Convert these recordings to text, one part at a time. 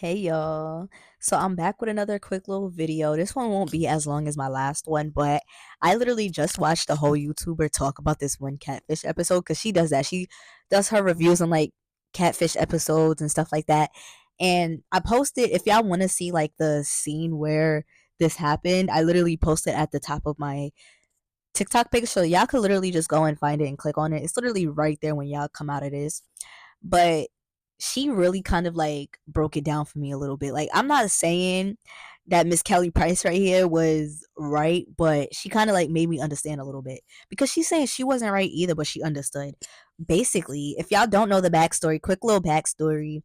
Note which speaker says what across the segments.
Speaker 1: Hey y'all. So I'm back with another quick little video. This one won't be as long as my last one, but I literally just watched a whole YouTuber talk about this one catfish episode because she does that. She does her reviews on like catfish episodes and stuff like that. And I posted, if y'all want to see like the scene where this happened, I literally posted at the top of my TikTok page. So y'all could literally just go and find it and click on it. It's literally right there when y'all come out of this. But she really kind of like broke it down for me a little bit. Like, I'm not saying that Miss Kelly Price right here was right, but she kind of like made me understand a little bit because she's saying she wasn't right either, but she understood. Basically, if y'all don't know the backstory, quick little backstory.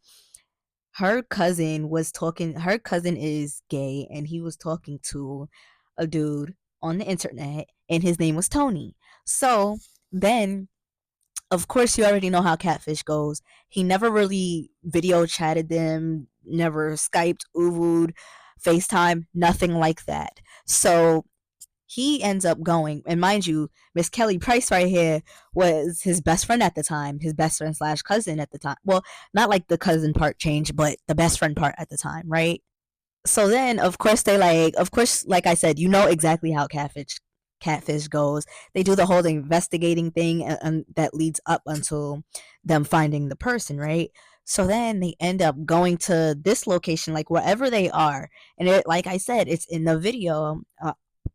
Speaker 1: Her cousin is gay, and he was talking to a dude on the internet, and his name was Tony. So then of course, you already know how Catfish goes. He never really video chatted them, never Skyped, Uvu'd, FaceTime, nothing like that. So he ends up going, and mind you, Miss Kelly Price right here was his best friend at the time, his best friend slash cousin at the time. Well, not like the cousin part changed, but the best friend part at the time, right? So then of course like I said, you know exactly how catfish goes. They do the whole investigating thing, and that leads up until them finding the person, right? So then they end up going to this location, like wherever they are, and it, like I said, it's in the video,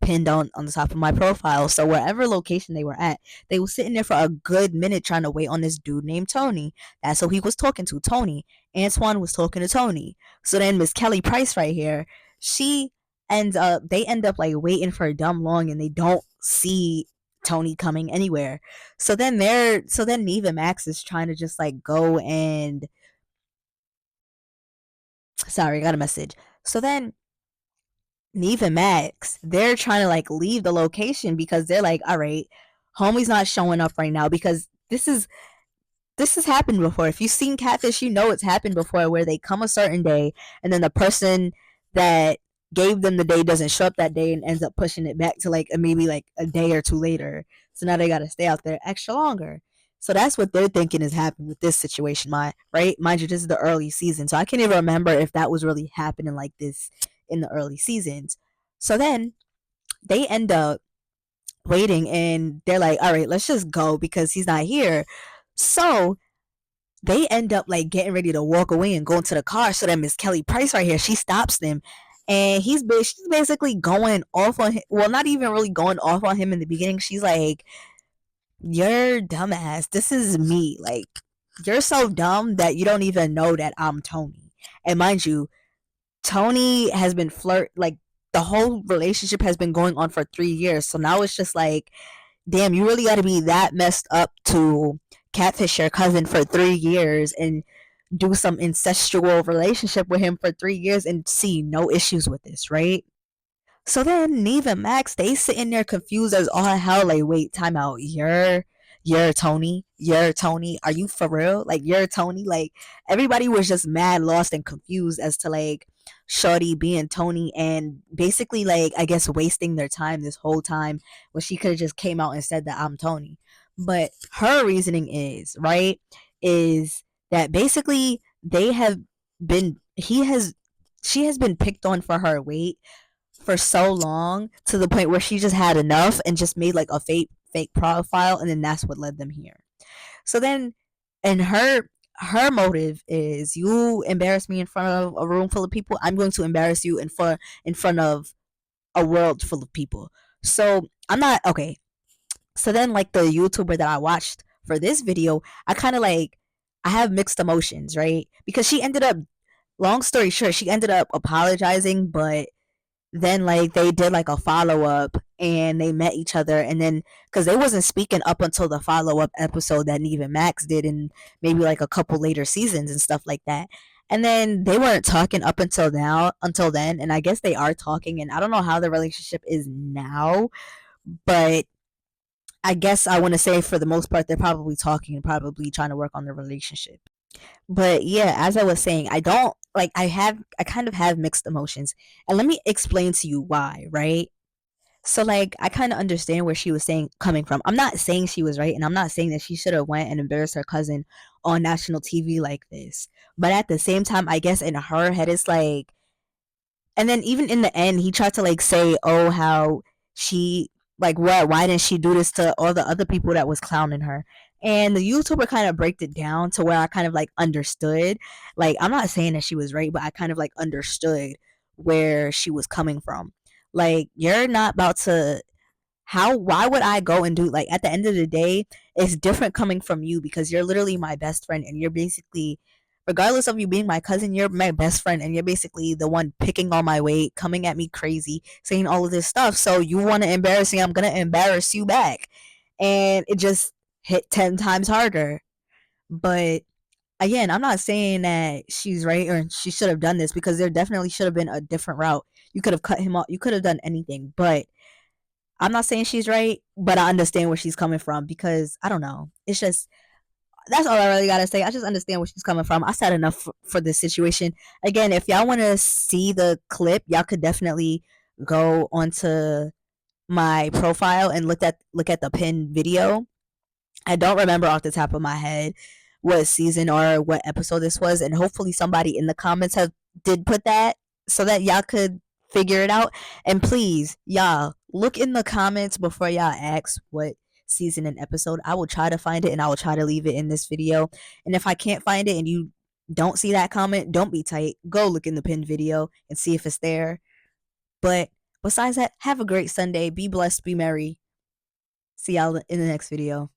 Speaker 1: pinned on the top of my profile. So wherever location they were at, they were sitting there for a good minute trying to wait on this dude named Tony. That's who he was talking to, Tony. Antoine was talking to Tony. So then Miss Kelly Price right here, she they end up like waiting for dumb long, and they don't see Tony coming anywhere. So then Neve and Max is trying to just like go and sorry, I got a message. So then Neve and Max, they're trying to like leave the location because they're like, all right, homie's not showing up right now because this has happened before. If you've seen Catfish, you know it's happened before where they come a certain day and then the person that gave them the day doesn't show up that day and ends up pushing it back to like maybe like a day or two later. So now they got to stay out there extra longer. So that's what they're thinking is happening with this situation, right? Mind you, this is the early season, so I can't even remember if that was really happening like this in the early seasons. So then they end up waiting, and they're like, "All right, let's just go because he's not here." So they end up like getting ready to walk away and go into the car. So then Miss Kelly Price right here, she stops them, and she's basically going off on him. Well, not even really going off on him in the beginning. She's like, "You're dumbass. This is me. Like, you're so dumb that you don't even know that I'm Tony." And mind you, Tony has been like the whole relationship has been going on for 3 years. So now it's just like, damn, you really got to be that messed up to catfish your cousin for 3 years and do some incestual relationship with him for 3 years and see no issues with this, right? So then Neve and Max, they sitting there confused as all hell, like, wait, time out. You're Tony. You're Tony. Are you for real? Like, you're Tony? Like, everybody was just mad, lost, and confused as to like Shorty being Tony, and basically like I guess wasting their time this whole time when she could have just came out and said that I'm Tony. But her reasoning is, right, is that basically they have been he has she has been picked on for her weight for so long to the point where she just had enough and just made like a fake profile, and then that's what led them here. So then, and her motive is, you embarrass me in front of a room full of people, I'm going to embarrass you in front of a world full of people. So I'm not okay. So then, like, the YouTuber that I watched for this video, I kind of like, I have mixed emotions, right? Because she ended up, long story short, she ended up apologizing, but then like they did like a follow up and they met each other, and then because they wasn't speaking up until the follow up episode that Neve and Max did, and maybe like a couple later seasons and stuff like that. And then they weren't talking up until then, and I guess they are talking, and I don't know how the relationship is now, but I guess I want to say for the most part they're probably talking and probably trying to work on their relationship. But yeah, as I was saying, I don't like, I kind of have mixed emotions. And let me explain to you why, right? So like I kind of understand where she was saying coming from. I'm not saying she was right, and I'm not saying that she should have went and embarrassed her cousin on national TV like this. But at the same time, I guess in her head, it's like, and then even in the end, he tried to like say, "Oh, how she like what? Why didn't she do this to all the other people that was clowning her?" And the YouTuber kind of break it down to where I kind of like understood. Like I'm not saying that she was right, but I kind of like understood where she was coming from. Like you're not about to how why would I go and do like at the end of the day, it's different coming from you because you're literally my best friend and you're basically regardless of you being my cousin, you're my best friend and you're basically the one picking all my weight, coming at me crazy, saying all of this stuff. So you want to embarrass me, I'm gonna embarrass you back. And it just hit 10 times harder. But again, I'm not saying that she's right or she should have done this because there definitely should have been a different route. You could have cut him off, you could have done anything, but I'm not saying she's right, but I understand where she's coming from because I don't know. It's just that's all I really gotta say. I just understand where she's coming from. I said enough for this situation. Again, if y'all want to see the clip, y'all could definitely go onto my profile and look at the pinned video. I don't remember off the top of my head what season or what episode this was, and hopefully somebody in the comments have did put that so that y'all could figure it out. And please, y'all, look in the comments before y'all ask what season and episode. I will try to find it and I will try to leave it in this video. And if I can't find it and you don't see that comment, don't be tight. Go look in the pinned video and see if it's there. But besides that, have a great Sunday. Be blessed, be merry. See y'all in the next video.